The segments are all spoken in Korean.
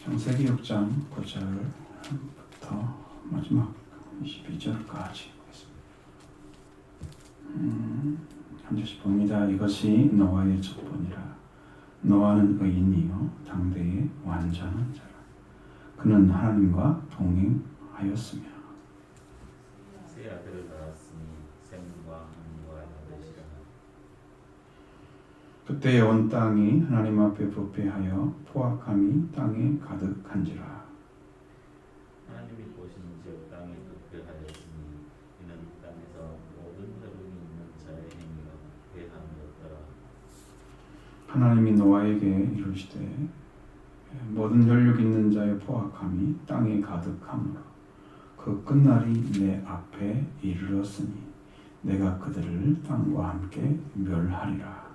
창세기 6장 9절부터 마지막 22절까지 한 절씩 봅니다. 이것이 노아의 족보니라. 노아는 의인이요 당대의 완전한 자라. 그는 하나님과 동행하였으며 세 아들을 낳았으니 셈과 함과 야벳이라. 그때의 온 땅이 하나님 앞에 부패하여 포악함이 땅에 가득한지라. 하나님이 보신즉 땅이 부패하였으니 이는 땅에서 모든 혈육이 있는 자의 행위가 부패함이었더라. 하나님이 노아에게 이르시되 모든 혈육 있는 자의 포악함이 땅에 가득하므로 그 끝날이 내 앞에 이르렀으니 내가 그들을 땅과 함께 멸하리라.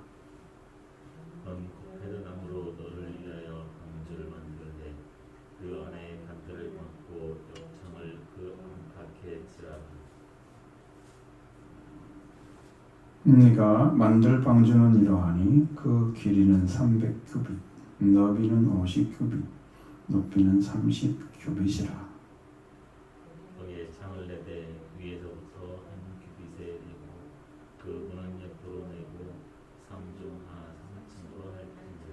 넌 포도나무로 너를 위하여 방주를 만들되 그 안에 단들을 막고 역청을 그 안팎에 칠하라. 네가 만들 방주는 이러하니 그 길이는 300규빗, 너비는 50규빗, 높이는 30규빗이라. 거기에 창을 내되 위에서부터 한 규빗에 내고 그 문은 옆으로 내고 3중 하나 3층으로 할 것이라.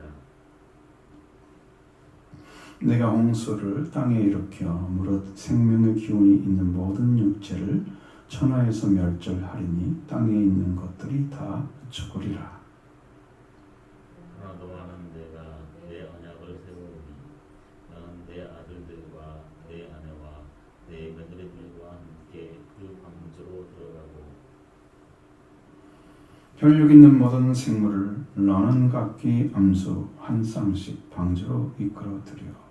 내가 홍수를 땅에 일으켜 무릇 생명의 기운이 있는 모든 육체를 천하에서 멸절하리니 땅에 있는 것들이 다 죽으리라. 그러나 너와는 내가 내 언약을 세우니 너는 내 아들들과 내 아내와 내 며느리들과 함께 그 방주로 들어가고 혈육 있는 모든 생물을 너는 각기 암수 한 쌍씩 방주로 이끌어들여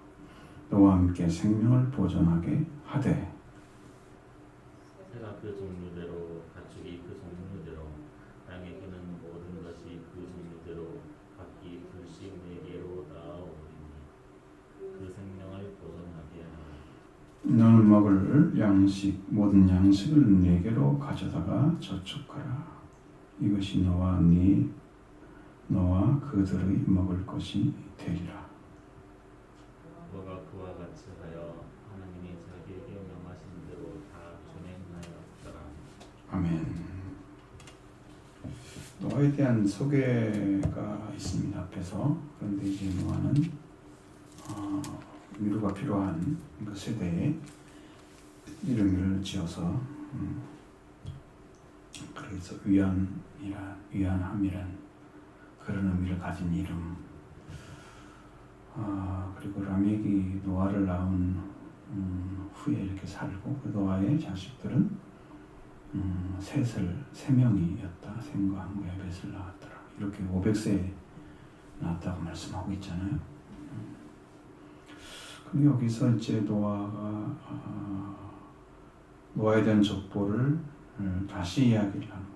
너와 함께 생명을 보존하게 하되 새가 그 종류대로 가축이 그 종류대로 땅에 기는 모든 것이 그 종류대로 각기 둘씩 내게로 나아오리니 그 생명을 보존하게 하라. 너는 먹을 양식 모든 양식을 네게로 가져다가 저축하라. 이것이 너와 그들의 먹을 것이 되리라. 너가 그와 같이 하여 하나님이 자기에게 명하신 대로 다 준행하였더라. 아멘. 노아에 대한 소개가 있습니다. 앞에서. 그런데 이제 노아는 위로가 필요한 그 세대에 이름을 지어서 그래서 위안함이란 그런 의미를 가진 이름. 그리고 라멕이 노아를 낳은 후에 이렇게 살고 그 노아의 자식들은 세 명이었다. 셈과 함과 야벳을 낳았더라. 이렇게 500세 낳았다고 말씀하고 있잖아요. 그럼 여기서 이제 노아에 대한 족보를 다시 이야기를 하고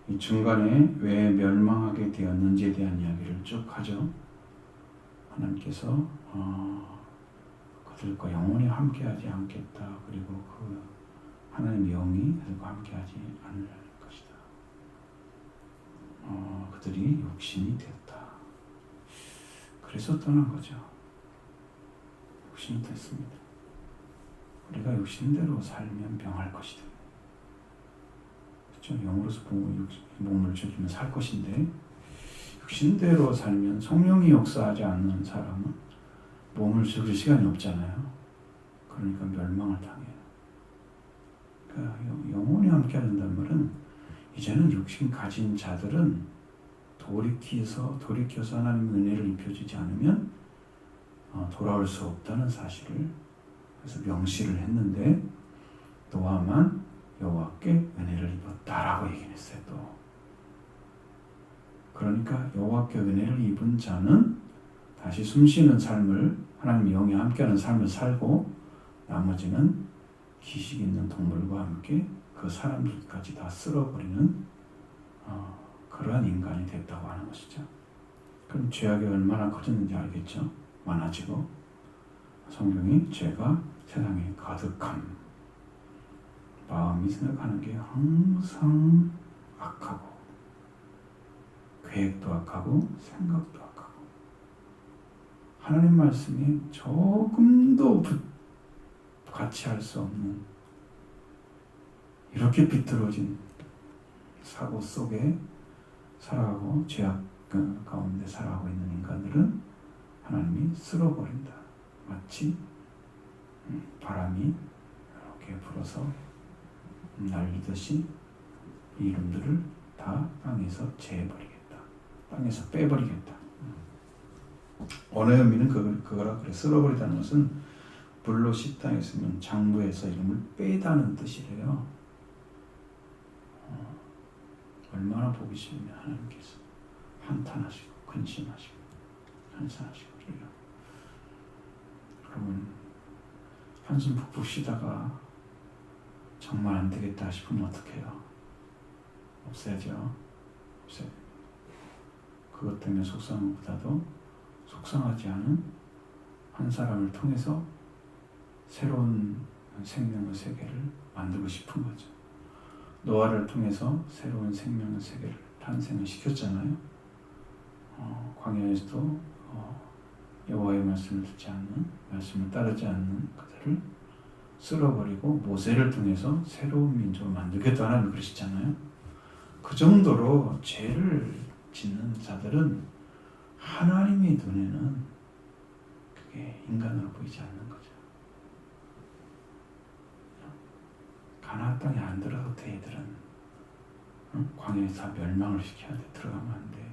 이 중간에 왜 멸망하게 되었는지에 대한 이야기를 쭉 하죠. 하나님께서 그들과 영원히 함께하지 않겠다. 그리고 그 하나님의 영이 그들과 함께하지 않을 것이다. 그들이 육신이 되었다. 그래서 떠난 거죠. 육신이 됐습니다. 우리가 육신대로 살면 병할 것이다. 그렇죠? 영으로서 몸을 죽이면 살 것인데 육신대로 살면 성령이 역사하지 않는 사람은 몸을 죽일 시간이 없잖아요. 그러니까 멸망을 당해요. 그러니까 영원히 함께 한다는 말은 이제는 육신 가진 자들은 돌이켜서 하나님의 은혜를 입혀주지 않으면 돌아올 수 없다는 사실을 그래서 명시를 했는데 노아만 여호와께 은혜를 입었다라고 얘기했어요. 또 그러니까 여호와께 은혜를 입은 자는 다시 숨쉬는 삶을 하나님의 영이 함께하는 삶을 살고 나머지는 기식 있는 동물과 함께 그 사람들까지 다 쓸어버리는 그러한 인간이 됐다고 하는 것이죠. 그럼 죄악이 얼마나 커졌는지 알겠죠? 많아지고 성경이 죄가 세상에 가득함 마음이 생각하는 게 항상 악하고 계획도 악하고 생각도 악하고 하나님 말씀이 조금도 같이 할 수 없는 이렇게 비뚤어진 사고 속에 살아가고 죄악 가운데 살아가고 있는 인간들은 하나님이 쓸어버린다. 마치 바람이 이렇게 불어서 날리듯이 이 이름들을 다 땅에서 제해버리겠다. 땅에서 빼버리겠다. 언어의 의미는 그거라 그래. 쓸어버리다는 것은 불로 식당에 있으면 장부에서 이름을 빼다는 뜻이래요. 얼마나 보기 싫으면 하나님께서 한탄하시고 근심하시고 한산하시고 그래요. 그러면 한숨 푹푹 쉬다가 정말 안 되겠다 싶으면 어떡해요? 없애야죠. 없애요. 그것 때문에 속상한 것보다도 속상하지 않은 한 사람을 통해서 새로운 생명의 세계를 만들고 싶은 거죠. 노아를 통해서 새로운 생명의 세계를 탄생을 시켰잖아요. 광야에서도 여호와의 말씀을 듣지 않는, 말씀을 따르지 않는 그들을 쓸어버리고 모세를 통해서 새로운 민족을 만들겠다 하나님 그러시잖아요. 그 정도로 죄를 짓는 자들은 하나님의 눈에는 그게 인간으로 보이지 않는 거죠. 가나안 땅에 안 들어도 돼. 얘들은 광야에서 다 멸망을 시켜야 돼. 들어가면 안 돼.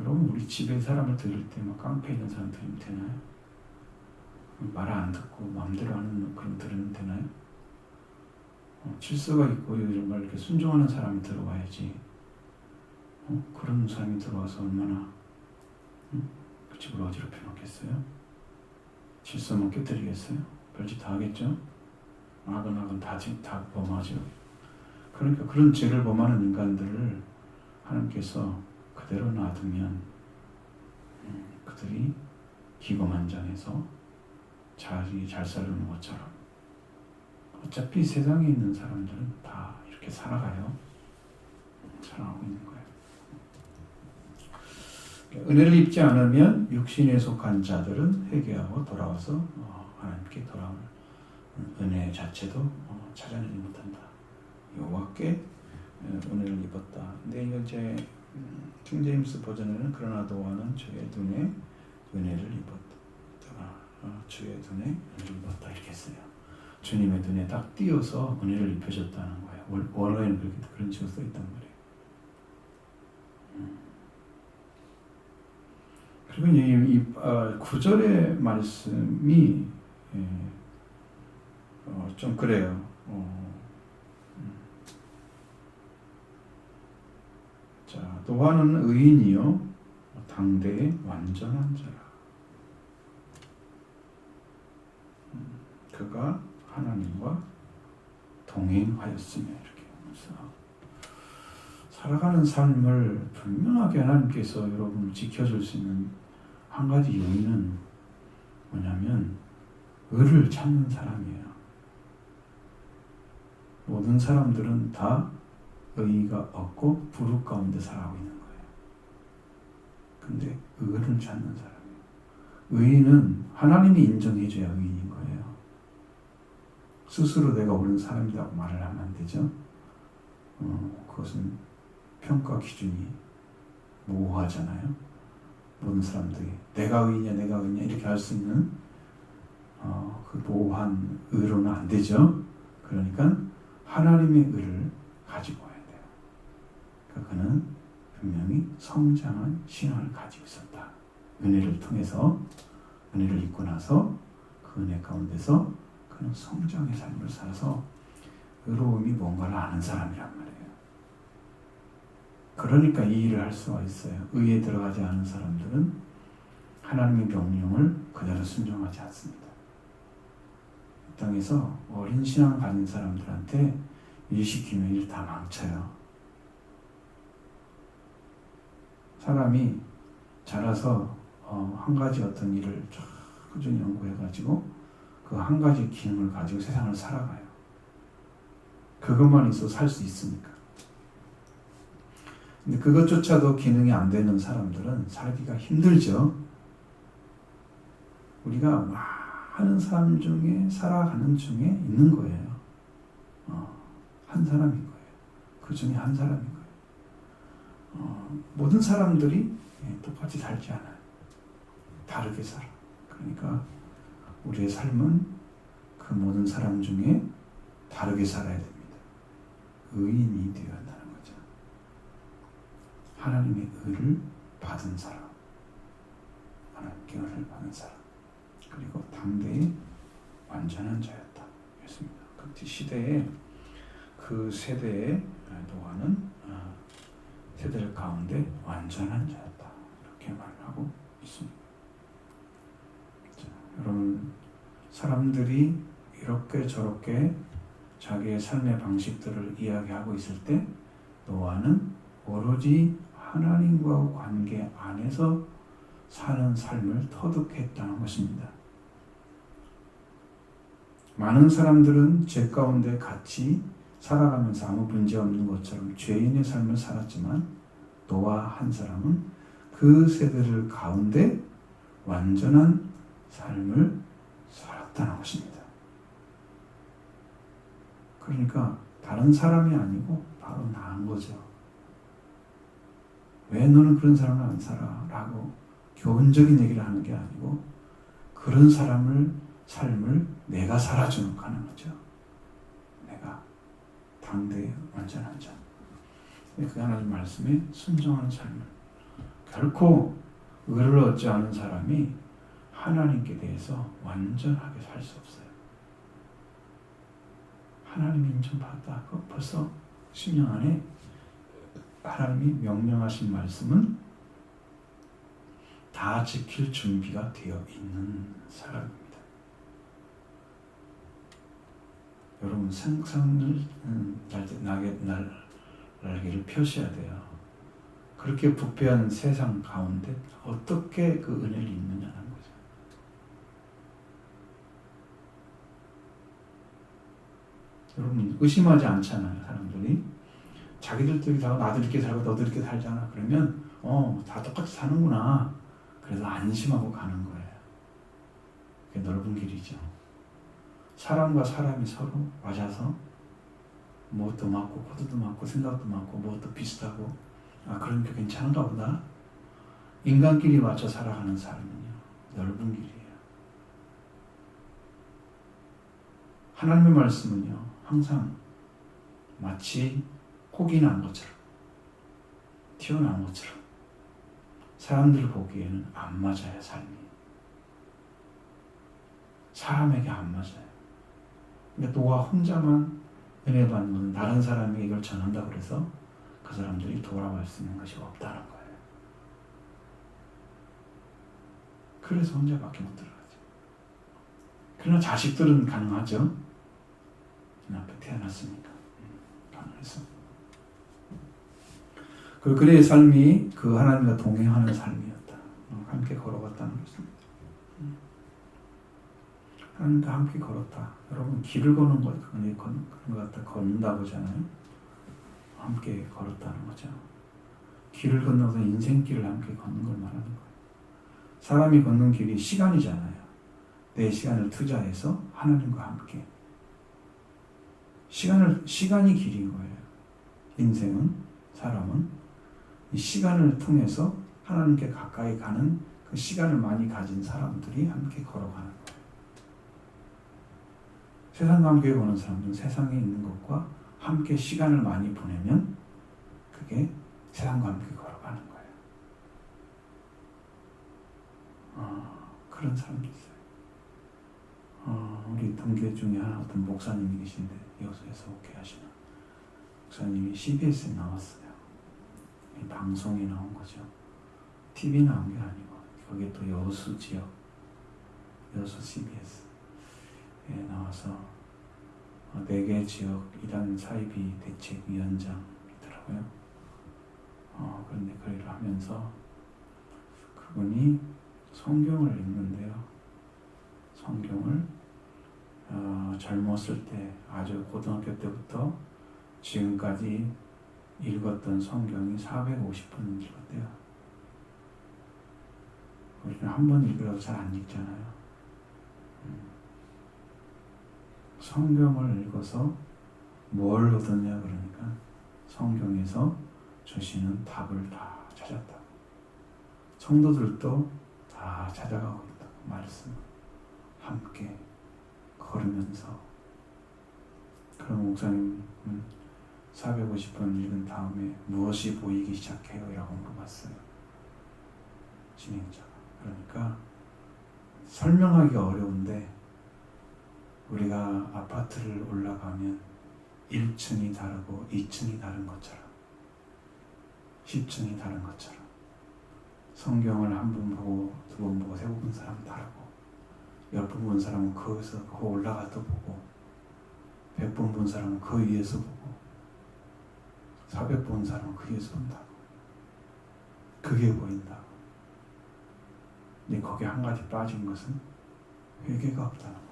여러분 우리 집에 사람을 들을 때 막 깡패 있는 사람 들으면 되나요? 말 안 듣고 마음대로 하는 그런 들으면 되나요? 질서가 있고 정말 이렇게 순종하는 사람이 들어와야지. 그런 사람이 들어와서 얼마나 그 집을 어지럽혀 놓겠어요? 질서만 깨뜨리겠어요? 별짓 다 하겠죠? 악은 다 범하죠. 그러니까 그런 죄를 범하는 인간들을 하나님께서 그대로 놔두면 그들이 기고만장해서 자기 잘 살려는 것처럼 어차피 세상에 있는 사람들은 다 이렇게 살아가요. 살아가고 있는 거예요. 은혜를 입지 않으면 육신에 속한 자들은 회개하고 돌아와서 하나님께 돌아오는 은혜 자체도 찾아내지 못한다. 여호와께 은혜를 입었다. 근데 이거 이제 킹제임스 버전에는 그러나 노아는 주의 눈에 은혜를 입었다. 주의 눈에 은혜를 입었다 이렇게 했어요. 주님의 눈에 딱 띄어서 은혜를 입혀줬다는 거예요. 원어에는 그런 식으로 써 있단 말이에요. 그리고 이 9절의 말씀이 좀 그래요. 자, 노아는 의인이요 당대의 완전한 자라. 그가 하나님과 동행하였으며 이렇게 하면서 살아가는 삶을 분명하게 하나님께서 여러분을 지켜줄 수 있는 한 가지 요인은 뭐냐면 의를 찾는 사람이에요. 모든 사람들은 다 의의가 없고 부르 가운데 살아가고 있는 거예요. 근데 의를 찾는 사람이에요. 의인은 하나님이 인정해줘야 의인인 거예요. 스스로 내가 옳은 사람이라고 말을 하면 안 되죠. 그것은 평가 기준이 모호하잖아요. 모든 사람들이 내가 의인이냐 이렇게 할 수 있는 그 모호한 의로는 안 되죠. 그러니까 하나님의 의를 가지고 와야 돼요. 그러니까 그는 분명히 성장한 신앙을 가지고 있었다. 은혜를 통해서 은혜를 입고 나서 그 은혜 가운데서 그는 성장의 삶을 살아서 의로움이 뭔가를 아는 사람이란 말이에요. 그러니까 이 일을 할 수가 있어요. 의에 들어가지 않은 사람들은 하나님의 명령을 그대로 순종하지 않습니다. 이 땅에서 어린 신앙을 가진 사람들한테 일 시키면 일 다 망쳐요. 사람이 자라서 한 가지 어떤 일을 쫙 꾸준히 연구해가지고 그 한 가지 기능을 가지고 세상을 살아가요. 그것만 있어도 살 수 있습니까? 근데 그것조차도 기능이 안 되는 사람들은 살기가 힘들죠. 우리가 많은 사람 중에 살아가는 중에 있는 거예요. 한 사람인 거예요. 그 중에 한 사람인 거예요. 모든 사람들이 똑같이 살지 않아요. 다르게 살아. 그러니까 우리의 삶은 그 모든 사람 중에 다르게 살아야 됩니다. 의인이 되어야 한다는 거죠. 하나님의 의를 받은 사람, 하나님께 의를 받은 사람, 그리고 당대의 완전한 자였다. 그렇습니다. 그 시대에 그 세대의 노아는 세대를 가운데 완전한 자였다. 이렇게 말을 하고 있습니다. 자, 여러분, 사람들이 이렇게 저렇게 자기의 삶의 방식들을 이야기하고 있을 때 노아는 오로지 하나님과 관계 안에서 사는 삶을 터득했다는 것입니다. 많은 사람들은 죄 가운데 같이 살아가면서 아무 문제 없는 것처럼 죄인의 삶을 살았지만 노아 한 사람은 그 세대를 가운데 완전한 삶을 살았다는 것입니다. 그러니까 다른 사람이 아니고 바로 나은 거죠. 왜 너는 그런 사람을 안 살아? 라고 교훈적인 얘기를 하는 게 아니고 그런 삶을 내가 살아주는 가는 거죠. 내가 당대의 완전한 자. 그 하나님 말씀에 순종하는 삶을. 결코 의를 얻지 않은 사람이 하나님께 대해서 완전하게 살 수 없어요. 하나님이 인정받았다. 그 벌써 10년 안에 하나님이 명령하신 말씀은 다 지킬 준비가 되어 있는 사람입니다. 여러분, 생산을 날개를 펴셔야 돼요. 그렇게 부패한 세상 가운데 어떻게 그 은혜를 입느냐는 거죠. 여러분, 의심하지 않잖아요, 사람들이. 자기들끼리 살고 나도 이렇게 살고 너도 이렇게 살잖아. 그러면 다 똑같이 사는구나. 그래서 안심하고 가는 거예요. 그게 넓은 길이죠. 사람과 사람이 서로 맞아서 무엇도 맞고 코드도 맞고 생각도 맞고 무엇도 비슷하고 그러니까 괜찮은가 보다. 인간끼리 맞춰 살아가는 삶은요, 넓은 길이에요. 하나님의 말씀은요, 항상 마치 혹이 난 것처럼 튀어나온 것처럼 사람들 보기에는 안 맞아요. 삶이 사람에게 안 맞아요. 그러니까 노아 혼자만 은혜 받는, 다른 사람에게 이걸 전한다고 해서 그 사람들이 돌아갈 수 있는 것이 없다는 거예요. 그래서 혼자밖에 못 들어가죠. 그러나 자식들은 가능하죠. 앞에 태어났으니까 가능해서. 그의 삶이 그 하나님과 동행하는 삶이었다. 함께 걸어갔다는 것입니다. 하나님과 함께 걸었다. 여러분, 길을 걷는 거, 그런 것 같다. 걷는다고 하잖아요. 함께 걸었다는 거죠. 길을 건너서 인생길을 함께 걷는 걸 말하는 거예요. 사람이 걷는 길이 시간이잖아요. 내 시간을 투자해서 하나님과 함께. 시간이 길인 거예요. 인생은, 사람은 이 시간을 통해서 하나님께 가까이 가는 그 시간을 많이 가진 사람들이 함께 걸어가는 거예요. 세상과 함께 보는 사람들은 세상에 있는 것과 함께 시간을 많이 보내면 그게 세상과 함께 걸어가는 거예요. 그런 사람도 있어요. 우리 동기 중에 어떤 목사님이 계신데 여수에서 목회하시는 목사님이 CBS에 나왔어요. 방송에 나온 거죠. TV 나온 게 아니고 거기에 또 여수 지역, 여수 CBS에 나와서 4개 지역 이단 사이비 대책위원장이더라고요. 그런데 그 일을 하면서 그분이 성경을 읽는데요. 성경을 젊었을 때 아주 고등학교 때부터 지금까지 읽었던 성경이 450번 읽었대요. 우리는 한 번 읽으라고 잘 안 읽잖아요. 성경을 읽어서 뭘 얻었냐 그러니까 성경에서 주시는 답을 다 찾았다. 성도들도 다 찾아가고 있다. 말씀 함께 걸으면서. 그럼 목사님 450번 읽은 다음에 무엇이 보이기 시작해요? 라고 물어봤어요. 진행자가. 그러니까 설명하기가 어려운데 우리가 아파트를 올라가면 1층이 다르고 2층이 다른 것처럼 10층이 다른 것처럼 성경을 한 번 보고 두 번 보고 세 번 본 사람은 다르고 10번 본 사람은 거기서 그 올라가서 보고 100번 본 사람은 그 위에서 보고 400번 본 사람은 그 위에서 본다고. 그게 보인다고. 근데 거기 한 가지 빠진 것은 회개가 없다는 거다.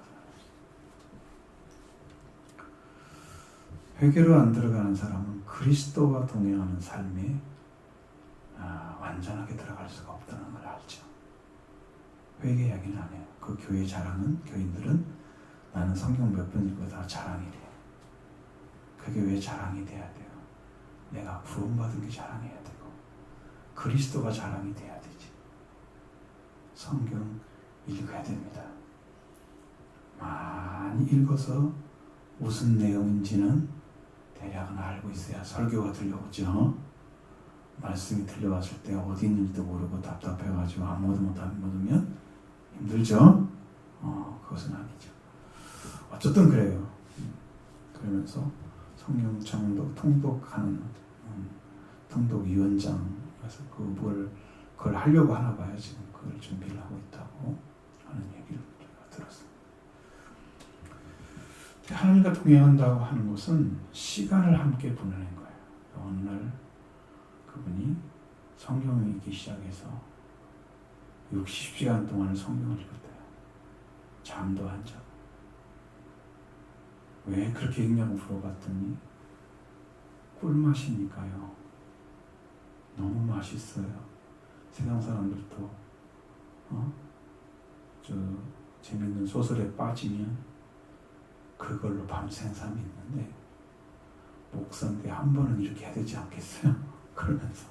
회개로 안 들어가는 사람은 그리스도와 동행하는 삶에 완전하게 들어갈 수가 없다는 걸 알죠. 회개 이야기는 안 해요. 그 교회 자랑은 교인들은 나는 성경 몇 번 읽고 다 자랑이 돼. 그게 왜 자랑이 돼야 돼요? 내가 구원받은 게 자랑해야 되고 그리스도가 자랑이 돼야 되지. 성경 읽어야 됩니다. 많이 읽어서 무슨 내용인지는 대략은 알고 있어야 설교가 들려오죠. 말씀이 들려왔을 때 어디 있는지도 모르고 답답해가지고 아무것도 못하면 힘들죠. 그것은 아니죠. 어쨌든 그래요. 그러면서 성경 통독하는 통독위원장에서 그걸 하려고 하나 봐요. 지금 그걸 준비를 하고 있다고 하는 얘기를 제가 들었습니다. 하나님과 동행한다고 하는 것은 시간을 함께 보내는 거예요. 어느 날 그분이 성경을 읽기 시작해서 60시간 동안 성경을 읽었대요. 잠도 안 자고. 왜 그렇게 읽냐고 물어봤더니 꿀맛이니까요. 너무 맛있어요. 세상 사람들도 재밌는 소설에 빠지면 그걸로 밤샘 사람이 있는데 목사인데 한 번은 이렇게 해야 되지 않겠어요? 그러면서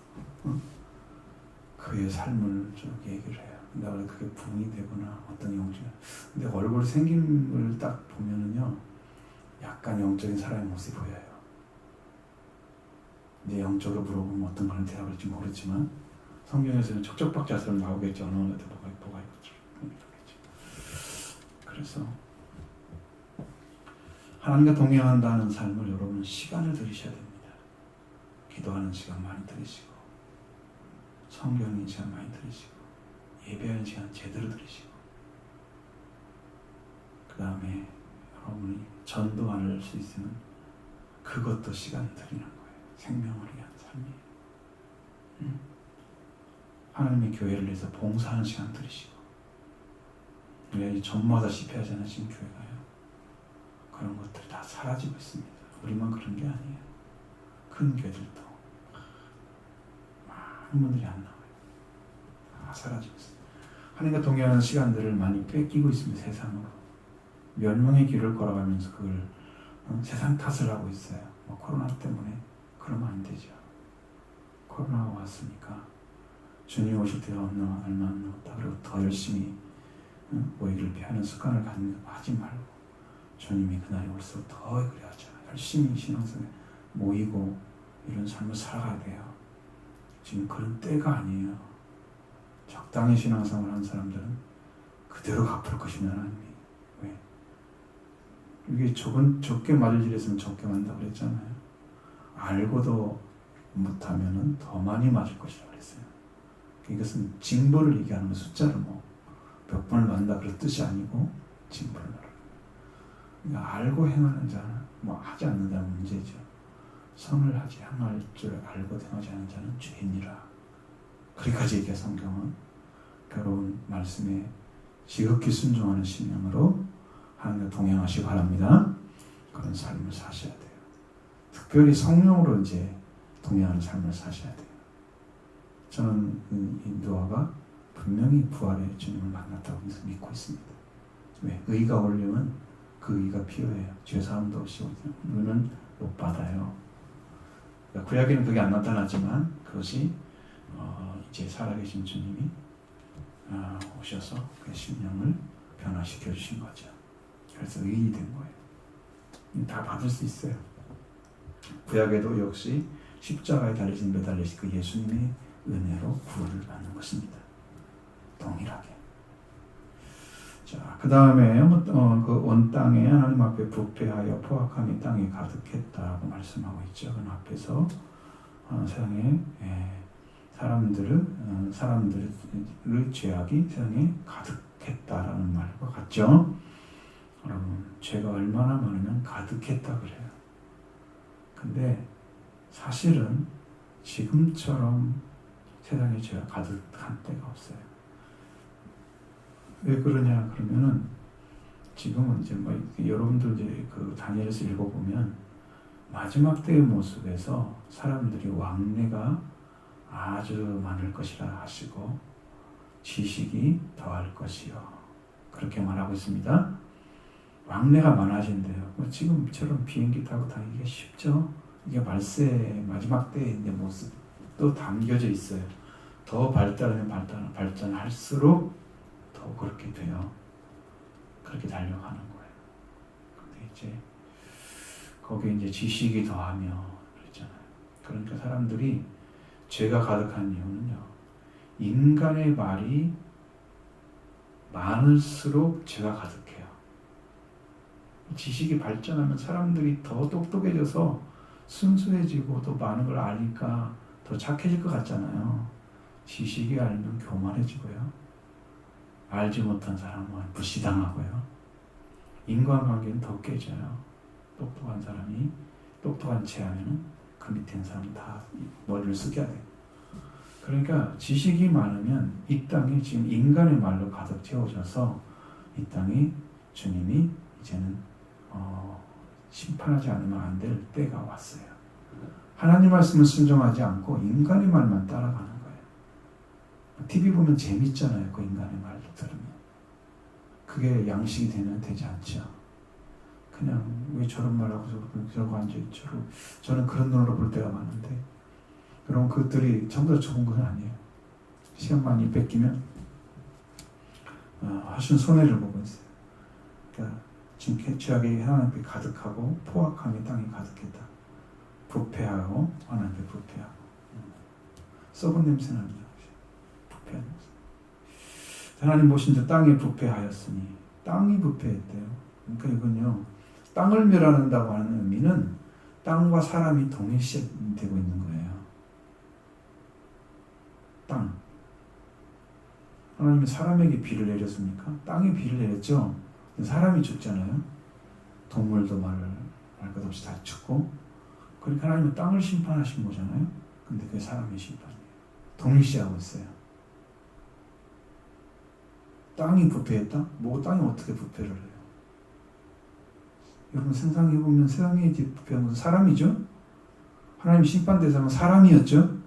그의 삶을 얘기를 해요. 근데 원래 그게 부흥이 되거나 어떤 영적, 근데 얼굴 생김을 딱 보면은요 약간 영적인 사람의 모습이 보여요. 이제 영적으로 물어보면 어떤 그런 대답을 할지 모르지만 성경에서는 척척박자처럼 나오겠죠. 어느 것도 뭐가 있겠죠. 그래서 하나님과 동행한다는 삶을 여러분 시간을 들이셔야 됩니다. 기도하는 시간 많이 들이시고 성경 읽는 시간 많이 들이시고 예배하는 시간 제대로 들이시고 그 다음에 여러분이 전도할 수 있으면 그것도 시간 들이는 거예요. 생명을 위한 삶이에요. 하나님의 교회를 위해서 봉사하는 시간 들이시고 우리가 전마다 실패하잖아요. 지금 교회가요. 그런 것들이 다 사라지고 있습니다. 우리만 그런 게 아니에요. 큰 교회들도 많은 분들이 안 나와요. 다 사라지고 있어요. 하나님과 동행하는 시간들을 많이 뺏기고 있습니다. 세상으로. 멸망의 길을 걸어가면서 그걸 세상 탓을 하고 있어요. 코로나 때문에 그러면 안 되죠. 코로나가 왔으니까 주님 오실 때가 얼마 안 남았다. 그리고 더 열심히 모이를 피하는 습관을 하지 말고 주님이 그날이 올수록 더 그래야죠. 열심히 신앙생활 모이고 이런 삶을 살아가야 돼요. 지금 그런 때가 아니에요. 적당히 신앙생활 하는 사람들은 그대로 갚을 것이면 하나님이. 왜? 이게 적게 맞을 일이었으면 적게 맞는다고 그랬잖아요. 알고도 못하면 더 많이 맞을 것이라고 그랬어요. 이것은 징벌을 얘기하는 거 숫자로 몇 번을 맞는다 그런 뜻이 아니고 징벌을 말하는 거예요. 그러니까 알고 행하는 자는 하지 않는 자는 문제죠. 선을 하지 행할 줄 알고 행하지 않는 자는 죄인이라. 그렇게까지 얘기해 성경은. 괴로운 말씀에 지극히 순종하는 신앙으로 하나님과 동행하시기 바랍니다. 그런 삶을 사셔야 돼요. 특별히 성령으로 이제 동행하는 삶을 사셔야 돼요. 저는 인도아가 분명히 부활의 주님을 만났다고 믿고 있습니다. 왜? 의가 오려면 그 의가 필요해요. 죄사함도 없이 우리는 못 받아요. 그러니까 구약에는 그게 안 나타나지만 그것이 이제 살아계신 주님이 오셔서 그 심령을 변화시켜 주신 거죠. 그래서 의인이 된 거예요. 다 받을 수 있어요. 구약에도 역시 십자가에 달리신 매달리신 그 예수님의 은혜로 구원을 받는 것입니다. 동일하게. 자, 그 다음에 그 온 땅에 하나님 앞에 부패하여 포악함이 땅에 가득했다고 말씀하고 있죠. 그 앞에서 세상에 사람들의 죄악이 세상에 가득했다라는 말과 같죠. 여러분, 죄가 얼마나 많으면 가득했다 그래요. 근데 사실은 지금처럼 세상에 죄가 가득한 때가 없어요. 왜 그러냐 그러면은 지금은 이제 여러분들 이제 그 다니엘서 읽어보면 마지막 때의 모습에서 사람들이 왕래가 아주 많을 것이라 하시고 지식이 더할 것이요. 그렇게 말하고 있습니다. 왕래가 많아진대요. 지금처럼 비행기 타고 다니기가 쉽죠? 이게 말세 마지막 때의 모습도 담겨져 있어요. 더 발달하면 발전할수록 더 그렇게 돼요. 그렇게 달려가는 거예요. 근데 이제 거기에 이제 지식이 더하며 그랬잖아요. 그러니까 사람들이 죄가 가득한 이유는요. 인간의 말이 많을수록 죄가 가득해요. 지식이 발전하면 사람들이 더 똑똑해져서 순수해지고 더 많은 걸 아니까 더 착해질 것 같잖아요. 지식이 알면 교만해지고요. 알지 못한 사람은 무시당하고요. 인간관계는 더 깨져요. 똑똑한 사람이 똑똑한 채 하면은 그 밑에 있는 사람은 다 머리를 숙여야 돼요. 그러니까 지식이 많으면 이 땅이 지금 인간의 말로 가득 채워져서 이 땅이 주님이 이제는 심판하지 않으면 안 될 때가 왔어요. 하나님 말씀을 순종하지 않고 인간의 말만 따라가는 거예요. TV 보면 재밌잖아요. 그 인간의 말도 들으면. 그게 양식이 되지 않죠. 그냥 왜 저런 말하고 저러고 앉아있죠. 저는 그런 눈으로 볼 때가 많은데 그럼 그것들이 전부 다 좋은 건 아니에요. 시간 많이 뺏기면 훨씬 손해를 보고 있어요. 그러니까 지금 죄악이 하나님 앞에 가득하고 포악함이 땅에 가득했다. 부패하고 하나님 앞에 부패하고 썩은 냄새 납니다. 부패한 냄새. 하나님 보신데 땅에 부패하였으니 땅이 부패했대요. 그러니까 이건요. 땅을 멸한다고 하는 의미는 땅과 사람이 동일시되고 있는 거예요. 땅. 하나님은 사람에게 비를 내렸습니까? 땅에 비를 내렸죠. 사람이 죽잖아요. 동물도 말 것 없이 다 죽고. 그러니까 하나님은 땅을 심판하신 거잖아요. 근데 그게 사람의 심판이에요. 동일시하고 있어요. 땅이 부패했다? 땅이 어떻게 부패를 해요? 여러분 상상해보면 세상에 부패한 것은 사람이죠? 하나님 심판 대상은 사람이었죠?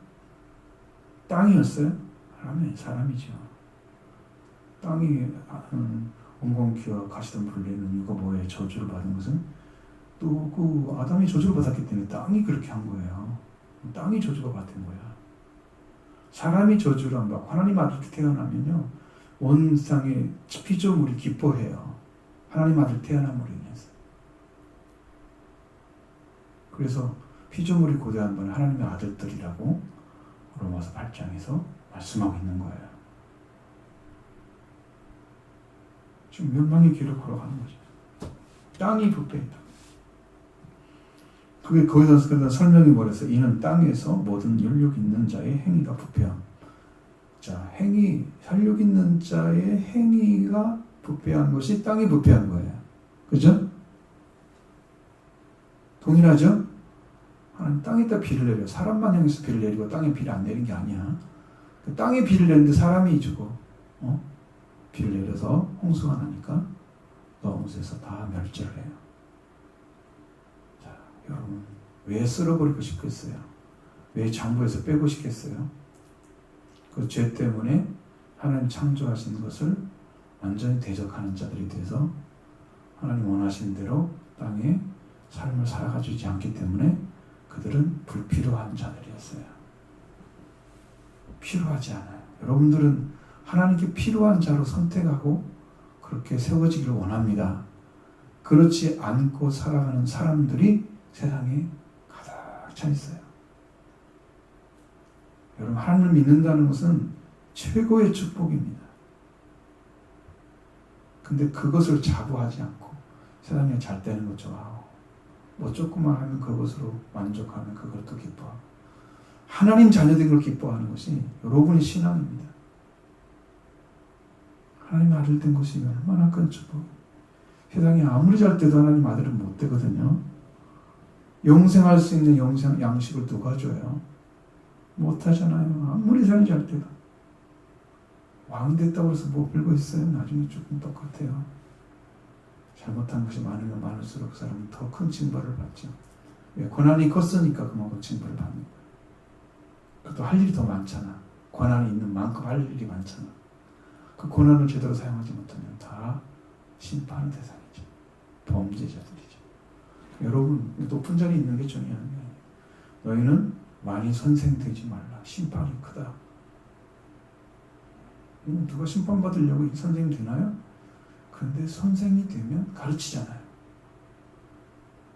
땅이었어요? 사람이죠. 땅이 온건기와 가시덤불을 내는 이유가 뭐예요? 저주를 받은 것은 또 그 아담이 저주를 받았기 때문에 땅이 그렇게 한 거예요. 땅이 저주가 받은 거야. 사람이 저주를 안 받고 하나님 아들 태어나면요 온 세상에 피조물이 기뻐해요. 하나님 아들 태어남으로 인해서. 그래서 피조물이 고대한 건 하나님의 아들들이라고 로마서 8장에서 말씀하고 있는 거예요. 지금 멸망의 길을 걸어가는 거죠. 땅이 부패했다. 그게 거기서 설명이 뭐랬어? 이는 땅에서 모든 혈육 있는 자의 행위가 부패함. 자, 혈육 있는 자의 행위가 부패한 것이 땅이 부패한 거예요. 그죠? 동일하죠? 하나님 땅에다 비를 내려. 사람만 향해서 비를 내리고 땅에 비를 안 내린 게 아니야. 땅에 비를 내는데 사람이 주고 비를 내려서 홍수가 나니까 홍수에서 다 멸절을 해요. 자, 여러분 왜 쓸어버리고 싶겠어요? 왜 장부에서 빼고 싶겠어요? 그 죄 때문에 하나님 창조하신 것을 완전히 대적하는 자들이 돼서 하나님 원하시는 대로 땅에 삶을 살아가주지 않기 때문에 그들은 불필요한 자들이었어요. 필요하지 않아요. 여러분들은 하나님께 필요한 자로 선택하고 그렇게 세워지기를 원합니다. 그렇지 않고 살아가는 사람들이 세상에 가득 차 있어요. 여러분, 하나님을 믿는다는 것은 최고의 축복입니다. 근데 그것을 자부하지 않고 세상에 잘 되는 것 좋아하고 뭐 조금만 하면 그것으로 만족하면 그것도 기뻐하고 하나님 자녀된 걸 기뻐하는 것이 여러분의 신앙입니다. 하나님 아들 된 것이 얼마나 큰 축복이에요. 세상에 아무리 잘 돼도 하나님 아들은 못 되거든요. 영생할 수 있는 양식을 누가 줘요? 못 하잖아요. 아무리 세상이 잘 돼도. 왕 됐다고 해서 뭐 별거 있어요? 나중에 조금 똑같아요. 잘못한 것이 많으면 많을수록 그 사람은 더 큰 징벌을 받죠. 고난이 컸으니까 그만큼 징벌을 받는 거예요. 또 할 일이 더 많잖아. 고난이 있는 만큼 할 일이 많잖아. 그 고난을 제대로 사용하지 못하면 다 심판의 대상이죠. 범죄자들이죠. 여러분, 높은 자리에 있는 게 중요한 게 아니에요. 너희는 많이 선생되지 말라. 심판이 크다. 누가 심판받으려고 선생님 되나요? 그런데 선생이 되면 가르치잖아요.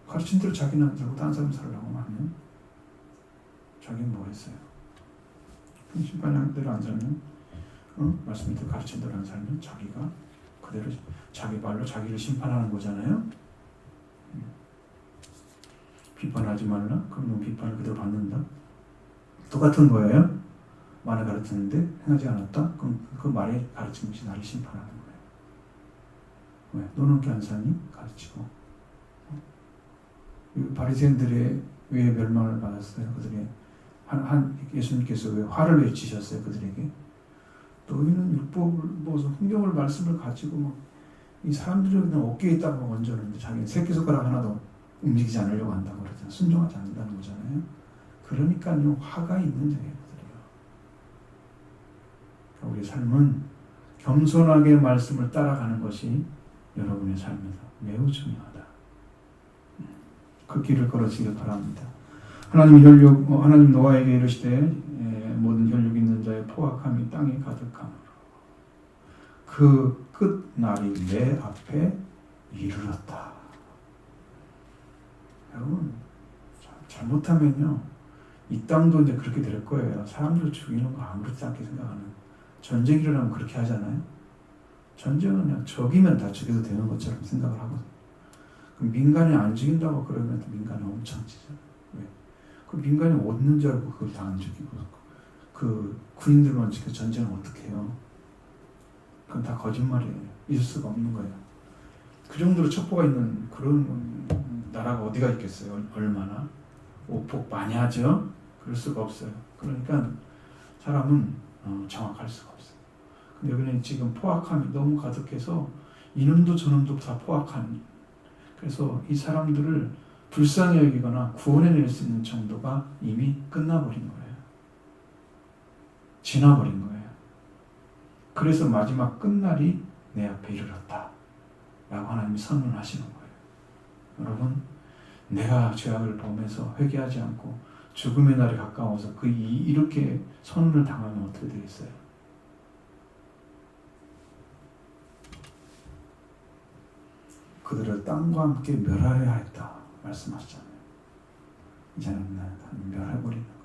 가르친 대로 자기는 안 살고 다른 사람 살으려고 하면 자기는 뭐 했어요? 심판한 대로 안 살면 말씀인 대로 가르친 대로 안 살면 자기가 그대로 자기 말로 자기를 심판하는 거잖아요. 비판하지 말라? 그럼 비판을 그대로 받는다? 똑같은 거예요. 말을 가르치는데 행하지 않았다? 그럼 그 말에 가르친 것이 나를 심판하는 거예요. 왜? 너는 그렇게 안 사니? 가르치고. 바리새인들의 왜 멸망을 받았어요? 그들의 예수님께서 왜 화를 외치셨어요? 그들에게. 너희는 율법을 성경을 말씀을 가지고 이 사람들이 그냥 어깨에 있다고 얹었는데 자기는 새끼손가락 하나도 움직이지 않으려고 한다고 그러잖아요. 순종하지 않는다는 거잖아요. 그러니까요, 화가 있는 자예요. 우리 삶은 겸손하게 말씀을 따라가는 것이 여러분의 삶에서 매우 중요하다. 그 길을 걸으시길 바랍니다. 하나님 노아에게 이르시되 모든 혈육 있는 자의 포악함이 땅에 가득함으로 그 끝날이 내 앞에 이르렀다. 여러분, 잘못하면요, 이 땅도 이제 그렇게 될 거예요. 사람들 죽이는 거 아무렇지 않게 생각하는. 전쟁이 일어나면 그렇게 하잖아요. 전쟁은 그냥 적이면 다 죽여도 되는 것처럼 생각을 하거든요. 그럼 민간이 안 죽인다고 그러면 민간이 엄청 치죠. 왜? 그 민간이 얻는 줄 알고 그걸 다 안 죽이고 그 군인들만 지켜 전쟁을 어떻게 해요? 그건 다 거짓말이에요. 있을 수가 없는 거예요. 그 정도로 첩보가 있는 그런 나라가 어디가 있겠어요? 얼마나? 오폭 많이 하죠? 그럴 수가 없어요. 그러니까 사람은 정확할 수가 없어요. 근데 여기는 지금 포악함이 너무 가득해서 이놈도 저놈도 다 포악한. 그래서 이 사람들을 불쌍히 여기거나 구원해낼 수 있는 정도가 이미 끝나버린 거예요. 지나버린 거예요. 그래서 마지막 끝날이 내 앞에 이르렀다 라고 하나님이 선언하시는 거예요. 여러분, 내가 죄악을 범해서 회개하지 않고 죽음의 날이 가까워서 이렇게 선언을 당하면 어떻게 되겠어요? 그들을 땅과 함께 멸하려 했다 말씀하시잖아요. 이제는 멸해버리는 거예요.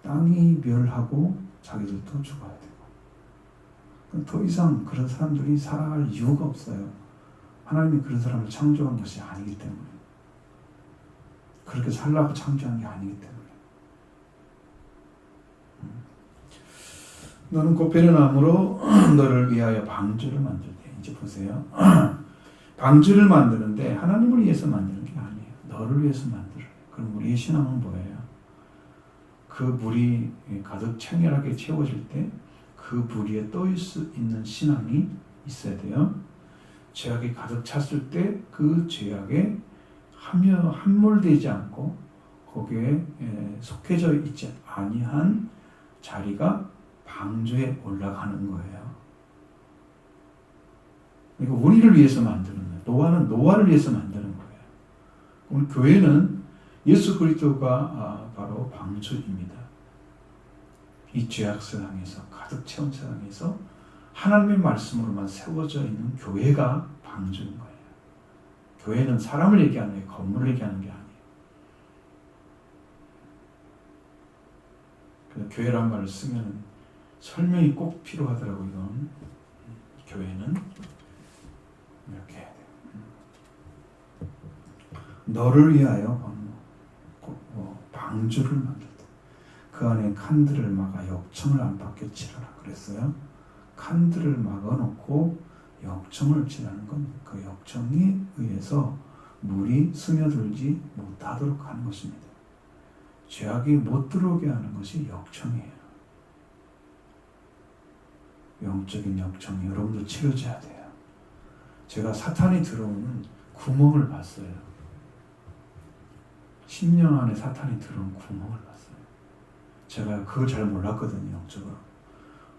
땅이 멸하고 자기들도 죽어야 되고. 더 이상 그런 사람들이 살아갈 이유가 없어요. 하나님이 그런 사람을 창조한 것이 아니기 때문에. 그렇게 살라고 창조한 게 아니기 때문에. 너는 꽃베르나무로 너를 위하여 방주를 만들게. 이제 보세요. 방주를 만드는데 하나님을 위해서 만드는 게 아니에요. 너를 위해서 만들어요. 그럼 우리의 신앙은 뭐예요? 그 물이 가득 청결하게 채워질 때 그 물 위에 떠 있는 신앙이 있어야 돼요. 죄악이 가득 찼을 때 그 죄악에 함몰되지 않고 거기에 속해져 있지 아니한 자리가 방주에 올라가는 거예요. 그러니까 우리를 위해서 만드는 거예요. 노아는 노아를 위해서 만드는 거예요. 오늘 교회는 예수 그리스도가 바로 방주입니다. 이 죄악 세상에서 가득 채운 세상에서 하나님의 말씀으로만 세워져 있는 교회가 방주인 거예요. 교회는 사람을 얘기하는 게 건물을 얘기하는 게 아니에요. 그래서 교회란 말을 쓰면 설명이 꼭 필요하더라고요. 이건 교회는 이렇게 해야 돼요. 너를 위하여 방주를 만들다. 그 안에 칸들을 막아 역청을 안팎에 칠하라 그랬어요. 칸들을 막아놓고 역청을 칠하는 건 그 역청에 의해서 물이 스며들지 못하도록 하는 것입니다. 죄악이 못 들어오게 하는 것이 역청이에요. 영적인 역청이 여러분도 치러져야 돼요. 제가 사탄이 들어오는 구멍을 봤어요. 10년 안에 사탄이 들어온 구멍을 봤어요. 제가 그걸 잘 몰랐거든요, 영적으로.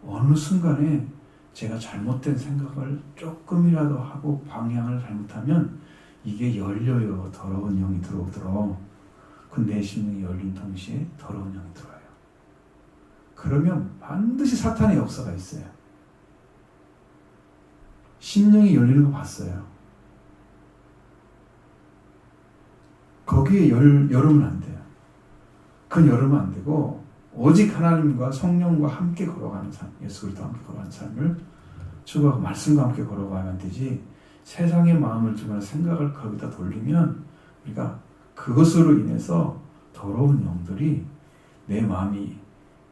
어느 순간에 제가 잘못된 생각을 조금이라도 하고 방향을 잘못하면 이게 열려요. 더러운 영이 들어오도록. 그 내 심령이 열린 동시에 더러운 영이 들어와요. 그러면 반드시 사탄의 역사가 있어요. 심령이 열리는 거 봤어요. 거기에 열으면 안 돼요. 그건 열으면 안 되고 오직 하나님과 성령과 함께 걸어가는 삶, 예수 그리스도와 함께 걸어가는 삶을 추구하고 말씀과 함께 걸어가면 되지, 세상의 마음을 주거나 생각을 거기다 돌리면 우리가 그것으로 인해서 더러운 영들이 내 마음이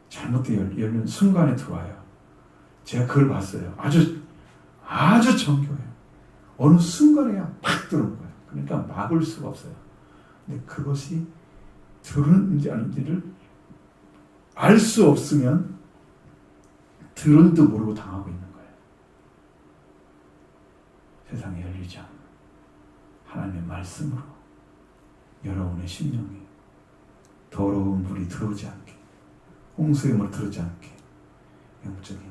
잘못되게 열리는 순간에 들어와요. 제가 그걸 봤어요. 아주 정교해요. 어느 순간에 그냥 팍 들어오는 거예요. 그러니까 막을 수가 없어요. 근데 그것이 들었는지 아닌지를 알 수 없으면 들은 듯 모르고 당하고 있는 거예요. 세상에 열리지 않는 하나님의 말씀으로 여러분의 심령이 더러운 물이 들어오지 않게, 홍수의 물 들어오지 않게 영적인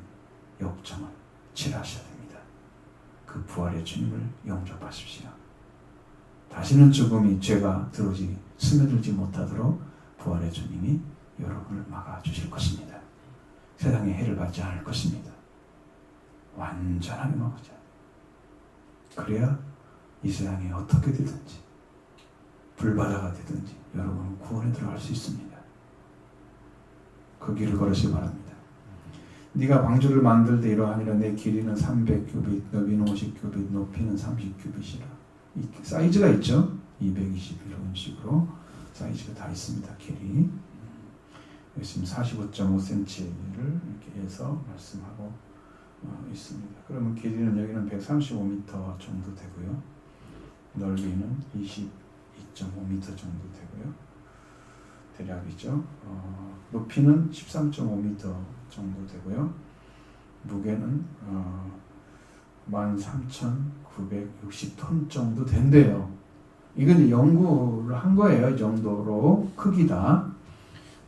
역정을 칠하셔야 됩니다. 그 부활의 주님을 영접하십시오. 다시는 죽음이 죄가 들어오지 스며들지 못하도록 부활의 주님이 여러분을 막아주실 것입니다. 세상의 해를 받지 않을 것입니다. 완전하게 막으자. 그래야 이 세상에 어떻게 되든지 불바다가 되든지 여러분은 구원에 들어갈 수 있습니다. 그 길을 걸으시기 바랍니다. 네가 방주를 만들 때 이러하니라. 내 길이는 300규빗, 너비는 50규빗, 높이는 30규빗이라. 이 사이즈가 있죠. 220 이런 식으로 사이즈가 다 있습니다. 길이. 지금 45.5cm를 이렇게 해서 말씀하고 있습니다. 그러면 길이는 여기는 135m 정도 되고요. 넓이는 22.5m 정도 되고요. 대략이죠. 높이는 13.5m 정도 되고요. 무게는 13,960톤 정도 된대요. 이건 이제 연구를 한 거예요. 이 정도로 크기다.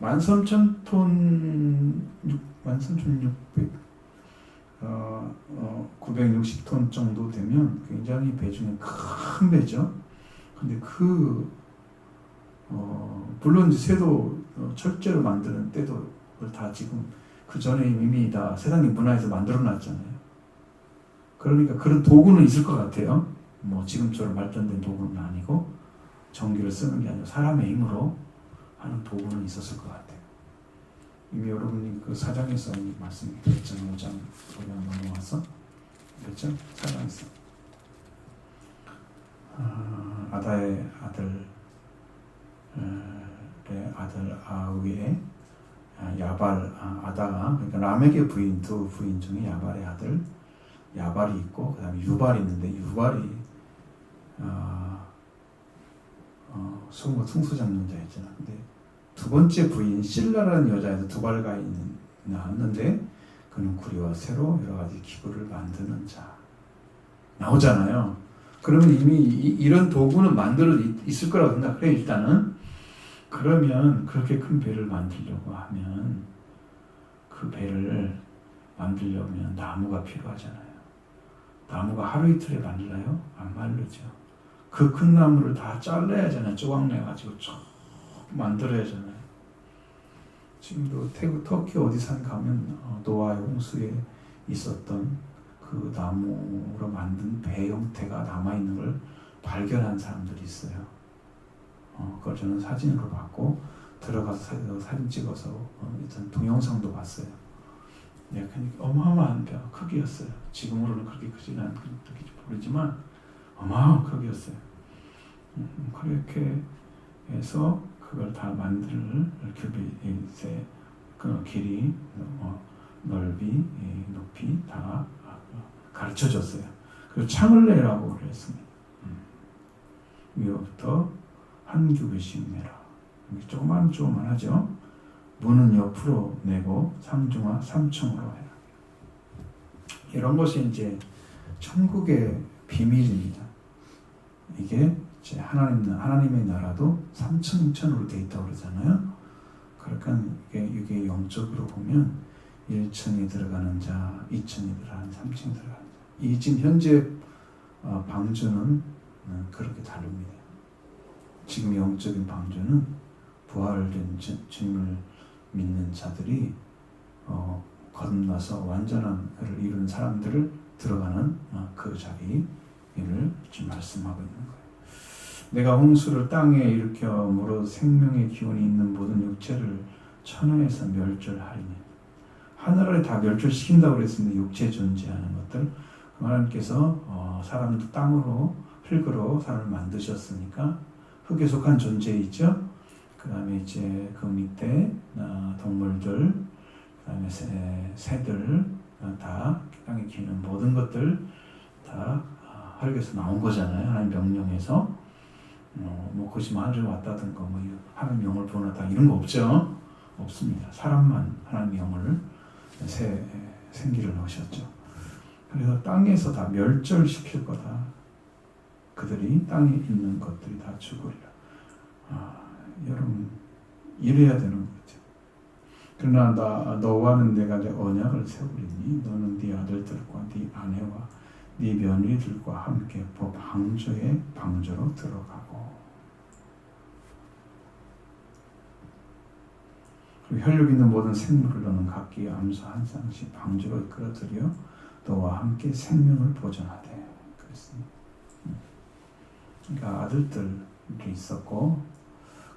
13,000톤, 13,600, 960톤 정도 되면 굉장히 배 중에 큰 배죠. 근데 물론 새도 철제로 만드는 때도 다 지금 그 전에 이미 다 세상의 문화에서 만들어 놨잖아요. 그러니까 그런 도구는 있을 것 같아요. 뭐 지금처럼 발전된 도구는 아니고 전기를 쓰는 게 아니고 사람의 힘으로 하는 도구는 있었을 것 같아요. 이미 여러분이 그 4장에서 말씀드렸잖아요. 5장 보면 넘어와서 그렇죠? 4장에서 아다의 아들 아우의 야발 아다가, 그러니까 람에게 부인 두 부인 중에 야발의 아들 야발이 있고 그 다음에 유발이 있는데 유발이 승수 잡는 자였잖아. 근데 두 번째 부인 실라라는 여자에서 두발가 나왔는데 그는 구리와 새로 여러 가지 기구를 만드는 자 나오잖아요. 그러면 이미 이런 도구는 만들어 있을 거라고 생각해. 일단은 그러면 그렇게 큰 배를 만들려고 하면 그 배를 만들려면 나무가 필요하잖아요. 나무가 하루 이틀에 말라요? 안 마르죠. 그 큰 나무를 다 잘라야 하잖아요. 조각내가지고 쭉 만들어야 하잖아요. 지금도 터키 어디산 가면 노아의 홍수에 있었던 그 나무로 만든 배 형태가 남아있는 걸 발견한 사람들이 있어요. 그걸 저는 사진으로 봤고 들어가서 사진 찍어서 일단 동영상도 봤어요. 네, 어마어마한 배 크기였어요. 지금으로는 그렇게 크지는 않게 모르지만 어마어마한 크기였어요. 그렇게 해서 그걸 다 만들 큐빗의 그 길이, 넓이, 높이 다 가르쳐줬어요. 그리고 창을 내라고 그랬습니다. 위로부터 한 규빗씩 내라. 조그만 하죠. 문은 옆으로 내고 상중하 3층으로 해라. 이런 것이 이제 천국의 비밀입니다. 이게 이제 하나님의 나라도 3층천으로 돼 있다고 그러잖아요. 그러니까 이게 영적으로 보면 1층에 들어가는 자, 2층에 들어가는 자, 3층에 들어가는 자. 이 지금 현재 방주는 그렇게 다릅니다. 지금 영적인 방주는 부활된 주님을 믿는 자들이 거듭나서 완전한 을 이룬 사람들을 들어가는 그 자리를 지금 말씀하고 있는 거예요. 내가 홍수를 땅에 일으켜므로 생명의 기운이 있는 모든 육체를 천하에서 멸절하리니. 하늘 아래 다 멸절시킨다고 그랬습니다. 육체 존재하는 것들. 하나님께서 사람도 땅으로 흙으로 사람을 만드셨으니까 흙에 속한 존재 있죠. 그 다음에 이제 그 밑에 동물들, 그 다음에 새들 다 땅에 기는 모든 것들 다 흙에서 나온 거잖아요. 하나님 명령에서 뭐 그것이 하늘에 왔다든가 뭐 하나님 영을 보내다 이런 거 없죠. 없습니다. 사람만 하나님 영을 생기를 넣으셨죠. 그래서 땅에서 다 멸절시킬 거다. 그들이 땅에 있는 것들이 다 죽으리라. 여러분 이래야 되는 거죠. 그러나 너와는 내가 내 언약을 세우리니 너는 네 아들들과 네 아내와 네 며느리들과 함께 방주로 들어가고. 그리고 혈육 있는 모든 생물을 너는 각기 암소 한 쌍씩 방주로 끌어들여 너와 함께 생명을 보존하되. 그랬습니다. 그러니까 아들들이 있었고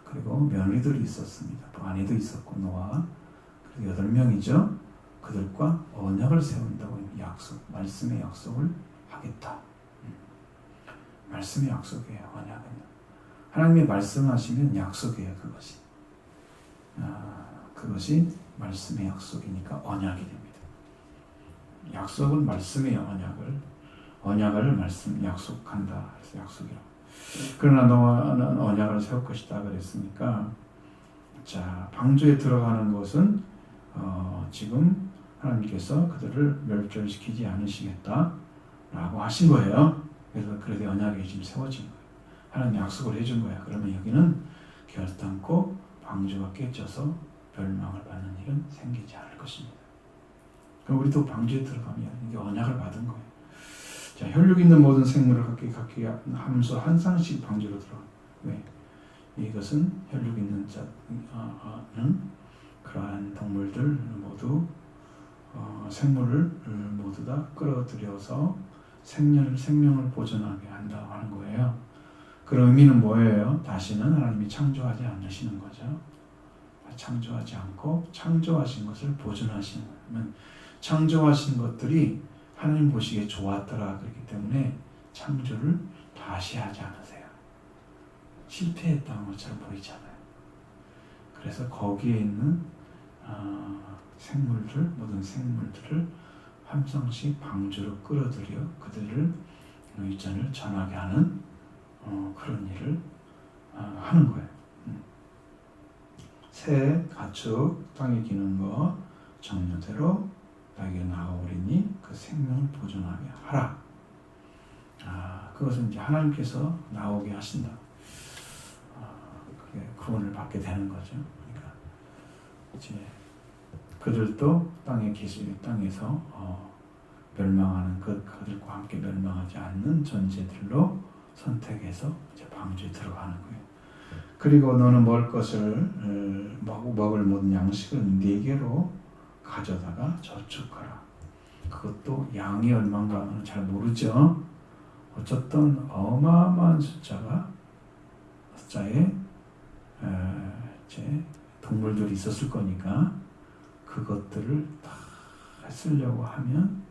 그리고 며느리들이 있었습니다. 또 아내도 있었고 노아. 그래서 8명이죠. 그들과 언약을 세운다고 약속, 말씀의 약속을 하겠다. 말씀의 약속이에요. 언약은 하나님이 말씀하시면 약속이에요. 그것이 말씀의 약속이니까 언약이 됩니다. 약속은 말씀이에요. 언약을 말씀 약속한다. 그래서 약속이라고. 그러나 너와는 언약을 세울 것이다 그랬으니까, 자, 방주에 들어가는 것은 지금 하나님께서 그들을 멸절시키지 않으시겠다라고 하신 거예요. 그래서 언약이 지금 세워진 거예요. 하나님 약속을 해준 거야. 그러면 여기는 결단코 방주가 깨져서 멸망을 받는 일은 생기지 않을 것입니다. 그럼 우리도 방주에 들어가면 이게 언약을 받은 거예요. 자, 혈육 있는 모든 생물을 각기 함수 한 쌍씩 방주로 들어가. 왜? 이것은 혈육 있는 자는 그러한 동물들 모두 생물을 모두 다 끌어들여서 생명을 보존하게 한다고 하는 거예요. 그런 의미는 뭐예요? 다시는 하나님이 창조하지 않으시는 거죠. 창조하지 않고 창조하신 것을 보존하시는 거예요. 창조하신 것들이 하나님 보시기에 좋았더라 그렇기 때문에 창조를 다시 하지 않으세요. 실패했다는 것처럼 보이잖아요. 그래서 거기에 있는 모든 생물들을 한 쌍씩 방주로 끌어들여 그들을 의전을 전하게 하는 그런 일을 하는 거예요. 새, 가축, 땅에 기는 것 정료대로 나에게 나아오리니 그 생명을 보존하게 하라. 그것은 이제 하나님께서 나오게 하신다. 그게 구원을 받게 되는 거죠. 그러니까 이제 그들도 땅에서 멸망하는 그들과 함께 멸망하지 않는 존재들로 선택해서 이제 방주에 들어가는 거예요. 그리고 너는 먹을 것을 먹을 모든 양식을 4개로 가져다가 저축하라. 그것도 양이 얼마인가는 잘 모르죠. 어쨌든 어마어마한 숫자의 이제 동물들이 있었을 거니까 그것들을 다 쓰려고 하면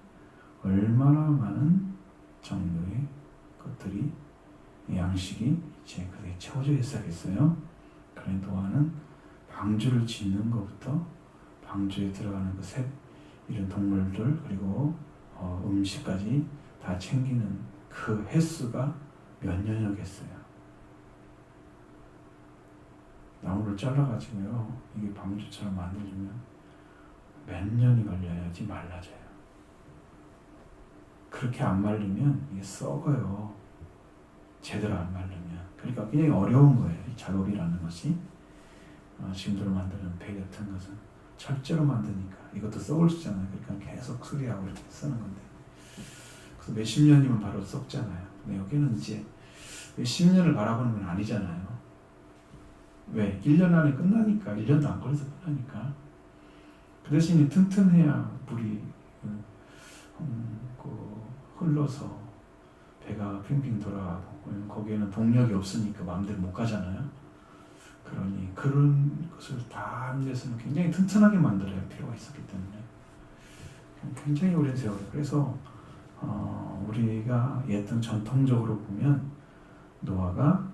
얼마나 많은 정도의 것들이 양식이 이제 그게 채워져 있어야겠어요. 그래 노아는 방주를 짓는 것부터 방주에 들어가는 이런 동물들 그리고 음식까지 다 챙기는 그 횟수가 몇 년이겠어요. 나무를 잘라가지고요 이게 방주처럼 만들려면 몇 년이 걸려야지 말라져요. 그렇게 안 말리면 이게 썩어요. 제대로 안 말리면. 그러니까 굉장히 어려운 거예요. 이 작업이라는 것이. 지금들 만드는 배 같은 것은 철제로 만드니까 이것도 썩을 수 있잖아요. 그러니까 계속 수리하고 이렇게 쓰는 건데. 그래서 몇십 년이면 바로 썩잖아요. 근데 여기는 이제 몇십 년을 바라보는 건 아니잖아요. 왜? 1년 안에 끝나니까. 1년도 안 걸려서 끝나니까. 그 대신에 튼튼해야 물이 흘러서 배가 핑핑 돌아가고 거기에는 동력이 없으니까 마음대로 못 가잖아요. 그러니 그런 것을 다 하는 데서는 굉장히 튼튼하게 만들어야 할 필요가 있었기 때문에 굉장히 오랜 세월. 그래서 우리가 예전 전통적으로 보면 노아가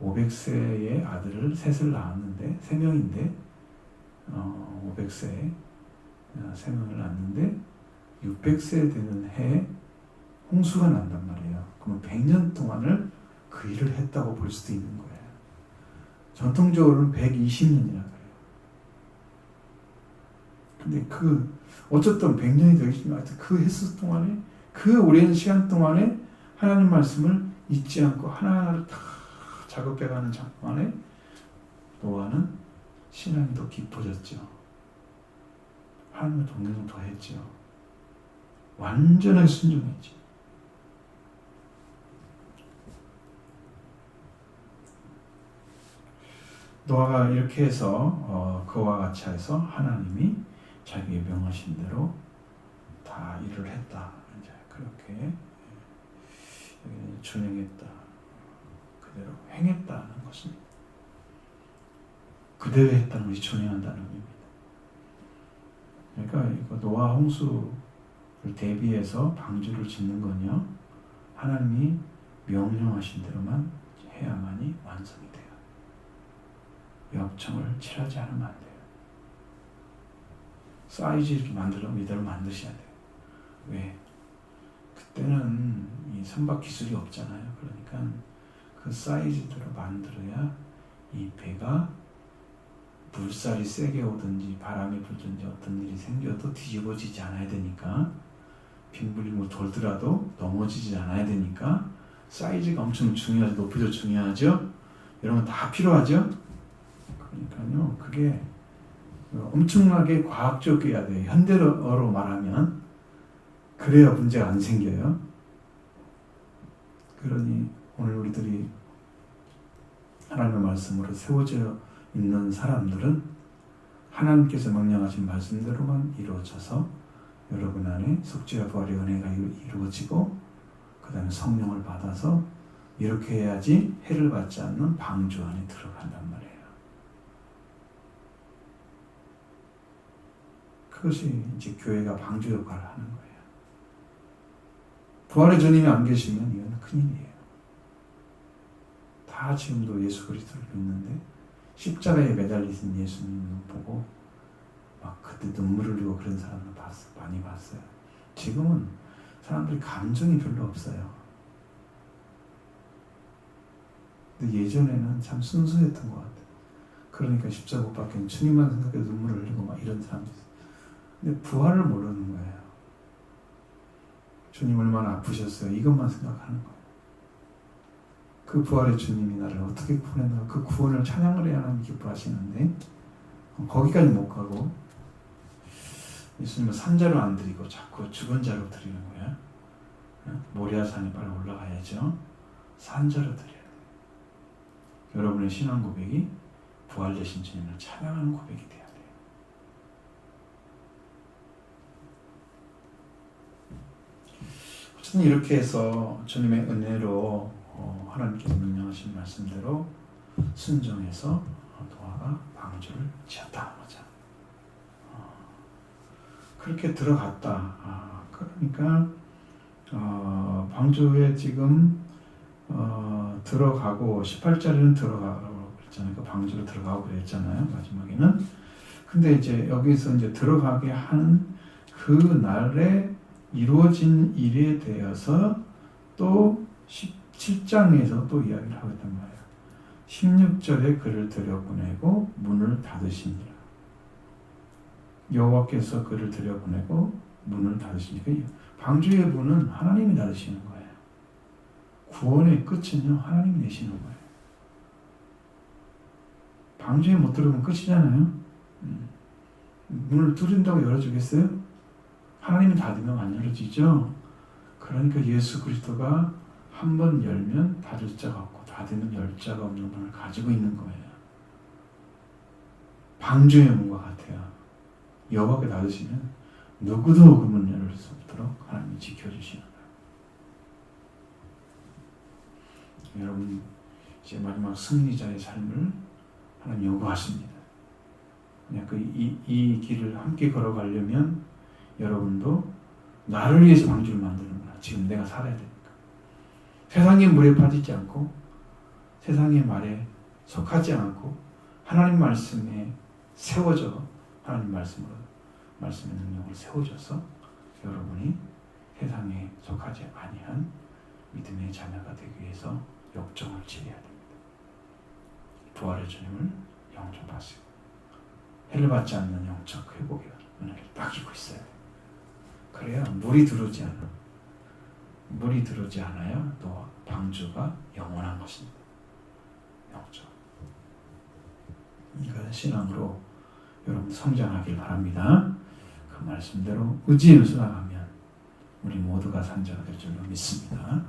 500세의 아들을 셋을 낳았는데 3명인데 500세에 3명을 낳았는데 600세 되는 해에 홍수가 난단 말이에요. 그러면 100년 동안을 그 일을 했다고 볼 수도 있는 거예요. 전통적으로는 120년이라 그래요. 근데 어쨌든 100년이 되겠지만 그 횟수 동안에 그 오랜 시간 동안에 하나님 말씀을 잊지 않고 하나하나를 다 작업해가는 동안에 노아는 신앙이 더 깊어졌죠. 하나님의 동행을 더 했죠. 완전하게 순종했죠. 노아가 이렇게 해서 그와 같이 해서 하나님이 자기의 명하신 대로 다 일을 했다. 이제 그렇게 준행했다. 그대로 행했다는 것입니다. 그대로 했다는 것이 준행한다는 의미입니다. 그러니까 이거 노아 홍수를 대비해서 방주를 짓는 건요. 하나님이 명령하신 대로만 해야만이 완성이 돼요. 역청을 칠하지 않으면 안 돼요. 사이즈 이렇게 만들면 이대로 만드셔야 돼요. 왜? 그때는 이 선박 기술이 없잖아요. 그러니까 그 사이즈대로 만들어야 이 배가 물살이 세게 오든지 바람이 불든지 어떤 일이 생겨도 뒤집어지지 않아야 되니까 빙불빙불 돌더라도 넘어지지 않아야 되니까 사이즈가 엄청 중요하죠. 높이도 중요하죠. 이런 건 다 필요하죠. 그러니까요, 그게 엄청나게 과학적이어야 돼요. 현대어로 말하면 그래야 문제가 안 생겨요. 그러니 오늘 우리들이 하나님의 말씀으로 세워져 있는 사람들은 하나님께서 명령하신 말씀대로만 이루어져서 여러분 안에 속죄와 부활의 은혜가 이루어지고 그 다음에 성령을 받아서 이렇게 해야지 해를 받지 않는 방주 안에 들어간단 말이에요. 그것이 이제 교회가 방주 역할을 하는 거예요. 부활의 주님이 안 계시면 이건 큰일이에요. 다 지금도 예수 그리스도를 믿는데 십자가에 매달리신 예수님을 보고 막 그때 눈물을 흘리고 그런 사람을 많이 봤어요. 지금은 사람들이 감정이 별로 없어요. 근데 예전에는 참 순수했던 것 같아요. 그러니까 십자가 못 박힌 주님만 생각해도 눈물을 흘리고 막 이런 사람들 있어요. 근데 부활을 모르는 거예요. 주님 얼마나 아프셨어요. 이것만 생각하는 거예요. 그 부활의 주님이 나를 어떻게 구원했나, 그 구원을 찬양을 해야 하나님 기뻐하시는데 거기까지 못 가고 예수님은 산자로 안 드리고 자꾸 죽은 자로 드리는 거야. 모리아산에 빨리 올라가야죠. 산자로 드려야 돼요. 여러분의 신앙 고백이 부활되신 주님을 찬양하는 고백이 돼야 돼요. 어쨌든 이렇게 해서 주님의 은혜로 하나님께서 명령하신 말씀대로 순종해서 노아가 방주를 지었다는 거죠. 그렇게 들어갔다. 그러니까 방주에 지금 들어가고 18절에는 들어가고 그랬잖아요. 그 방주로 들어가고 그랬잖아요. 마지막에는. 근데 이제 여기서 이제 들어가게 하는 그 날에 이루어진 일에 대해서 또 17장에서 또 이야기를 하고 있단 말이에요. 16절에 그를 들여보내고 문을 닫으시니라. 여호와께서 그를 들여보내고 문을 닫으시니까 방주의 문은 하나님이 닫으시는 거예요. 구원의 끝은요 하나님이 내시는 거예요. 방주에 못 들어오면 끝이잖아요. 문을 뚫린다고 열어주겠어요? 하나님이 닫으면 안 열어지죠. 그러니까 예수 그리스도가 한 번 열면 닫을 자가 없고 닫으면 열 자가 없는 문을 가지고 있는 거예요. 방주의 문과 같아요. 여호와께 닫으시면 누구도 그 문 열을 수 없도록 하나님이 지켜주시는 거예요. 여러분 이제 마지막 승리자의 삶을 하나님 요구하십니다. 그냥 이 길을 함께 걸어가려면 여러분도 나를 위해서 방주를 만드는구나. 지금 내가 살아야 되니까. 세상의 물에 빠지지 않고 세상의 말에 속하지 않고 하나님 말씀에 세워져 하나님 말씀의 능력으로 세워져서 여러분이 세상에 속하지 아니한 믿음의 자녀가 되기 위해서 역정을 치러야 됩니다. 부활의 주님을 영접하시고 해를 받지 않는 영적 회복의 은혜를 딱 주고 있어요. 그래야 물이 들어오지 않아야 또 방주가 영원한 것입니다. 영적. 이것은 신앙으로 여러분 성장하길 바랍니다. 그 말씀대로 의지에 순항하면 우리 모두가 산자가 될 줄로 믿습니다.